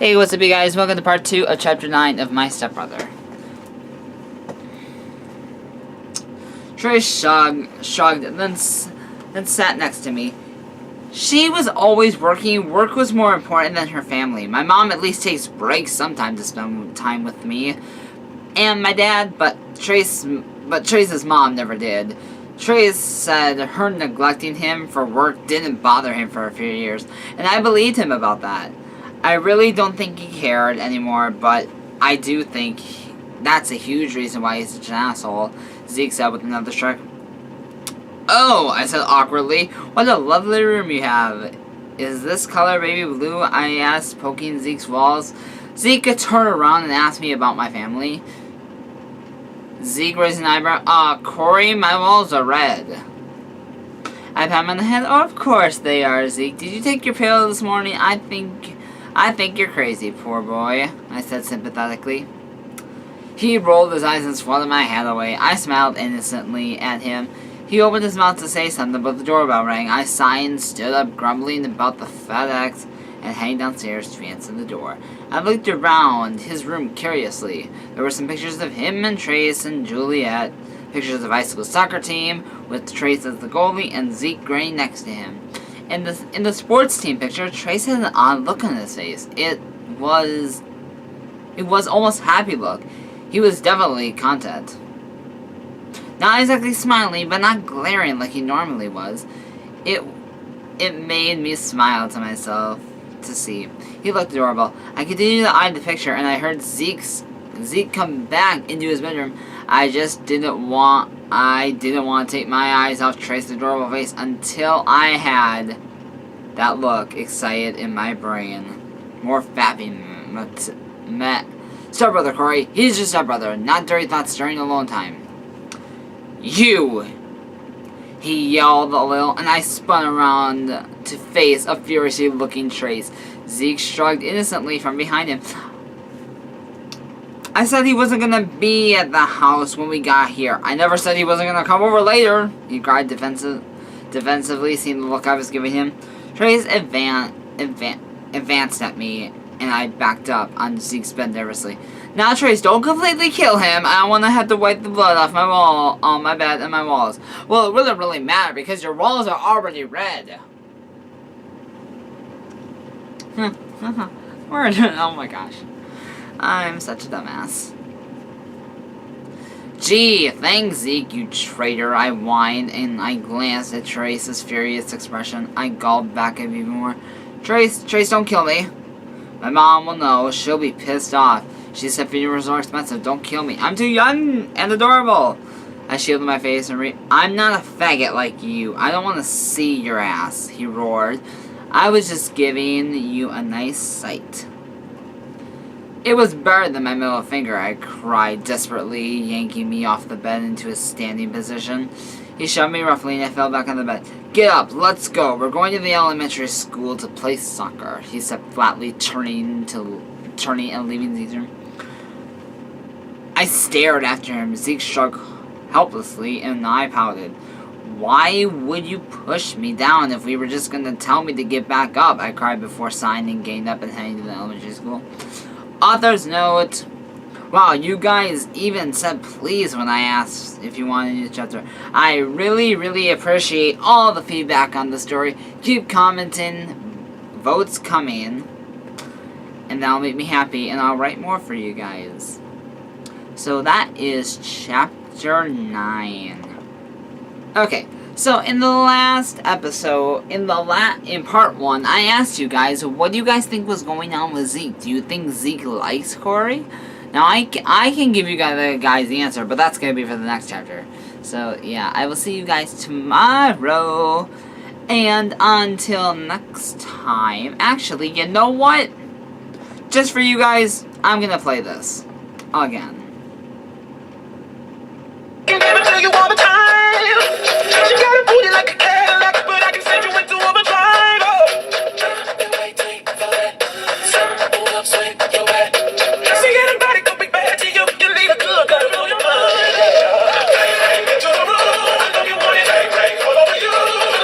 Hey, what's up you guys? Welcome to part 2 of chapter 9 of My Stepbrother. Trish shrugged and then sat next to me. She was always working. Work was more important than her family. My mom at least takes breaks sometimes to spend time with me. And my dad, but Trace's mom never did. Trace said her neglecting him for work didn't bother him for a few years, and I believed him about that. I really don't think he cared anymore, but I do think that's a huge reason why he's such an asshole, Zeke said with another shrug. Oh, I said awkwardly. What a lovely room you have. Is this color baby blue? I asked, poking Zeke's walls. Zeke turned around and asked me about my family. Zeke raised an eyebrow. Corey, my walls are red. I pat him on the head. Oh, of course they are, Zeke. Did you take your pill this morning? I think you're crazy, poor boy, I said sympathetically. He rolled his eyes and swatted my head away. I smiled innocently at him. He opened his mouth to say something, but the doorbell rang. I sighed and stood up, grumbling about the FedEx, and heading downstairs to answer the door. I looked around his room curiously. There were some pictures of him and Trace and Juliet, pictures of high school soccer team, with Trace as the goalie and Zeke grinning next to him. In the sports team picture, Trace had an odd look on his face. It was almost happy look. He was definitely content. Not exactly smiling, but not glaring like he normally was. It made me smile to myself to see. He looked adorable. I continued to eye the picture, and I heard Zeke come back into his bedroom. I didn't want to take my eyes off Trace's adorable face until I had that look excited in my brain. More fapping met stepbrother, Corey. He's your stepbrother, not dirty thoughts during alone time. You! He yelled a little, and I spun around to face a furiously looking Trace. Zeke shrugged innocently from behind him. I said he wasn't gonna be at the house when we got here. I never said he wasn't gonna come over later, he cried defensively, seeing the look I was giving him. Trace advanced at me, and I backed up on Zeke's bed nervously. Now, Trace, don't completely kill him. I don't want to have to wipe the blood off my wall, on my bed and my walls. Well, it wouldn't really matter because your walls are already red. Oh my gosh. I'm such a dumbass. Gee, thanks, Zeke, you traitor, I whined, and I glanced at Trace's furious expression. I gulped back at even more. Trace, don't kill me. My mom will know. She'll be pissed off. She said funerals are expensive. Don't kill me. I'm too young and adorable. I shielded my face and I'm not a faggot like you. I don't want to see your ass, he roared. I was just giving you a nice sight. It was better than my middle finger, I cried desperately, yanking me off the bed into a standing position. He shoved me roughly and I fell back on the bed. Get up, let's go. We're going to the elementary school to play soccer, he said flatly, turning and leaving Zeke's room. I stared after him. Zeke shrugged helplessly and I pouted. Why would you push me down if we were just going to tell me to get back up? I cried before sighing and getting up and heading to the elementary school. Author's note. Wow, you guys even said please when I asked if you wanted a new chapter. I really, really appreciate all the feedback on the story. Keep commenting. Votes coming. And that'll make me happy, and I'll write more for you guys. So that is chapter 9. Okay, so in the last episode, in part 1, I asked you guys, what do you guys think was going on with Zeke? Do you think Zeke likes Corey? Now, I can give you guys the answer, but that's going to be for the next chapter. So, yeah, I will see you guys tomorrow. And until next time, actually, you know what? Just for you guys, I'm going to play this again. Can never tell you all the time. She got a booty like a Cadillac, but I can send you into overdrive. I've been waiting for that. Something pulled up, swing your way. See anybody go big bad to you? You need a good, gotta blow your mind. To the room, I know you want it. All over you.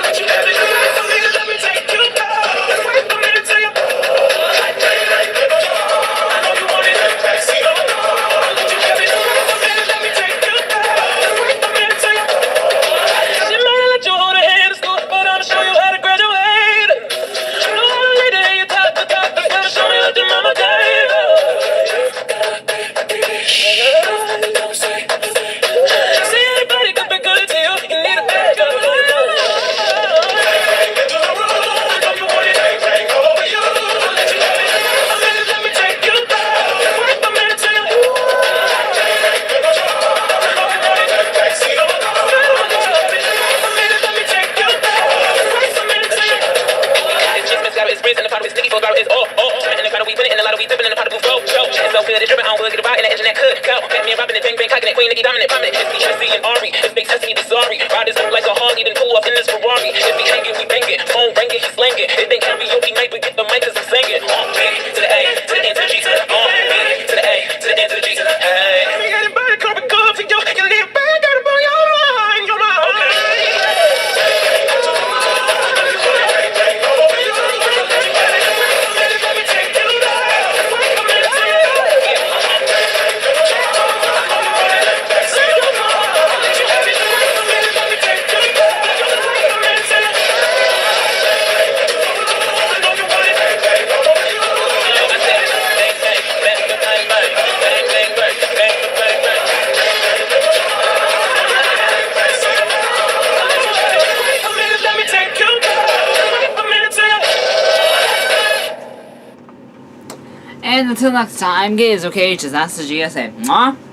Let you have it. Let me take you down. Wait for me to tell you. I don't get a ride in that engine that could go. Batman robbing it, bang bang, cocking it, queen, Nicki dominant, prominent. It's me, Tracy, and Ari. It's Big Sesame, the sorry. Riders look like a Harley, then pull up in this Ferrari. If we hanging, we banging. Phone ringing, he slanging. It ain't karaoke night, but get the mic 'cause I'm singing. On B to the A, to the N to the G to the on B to the A, to the N to the G to the hey. We got it by the carpet cup to yo. You live back, gotta burn your mind, your mind. And until next time, guys, okay, just ask the GSA. Mwah.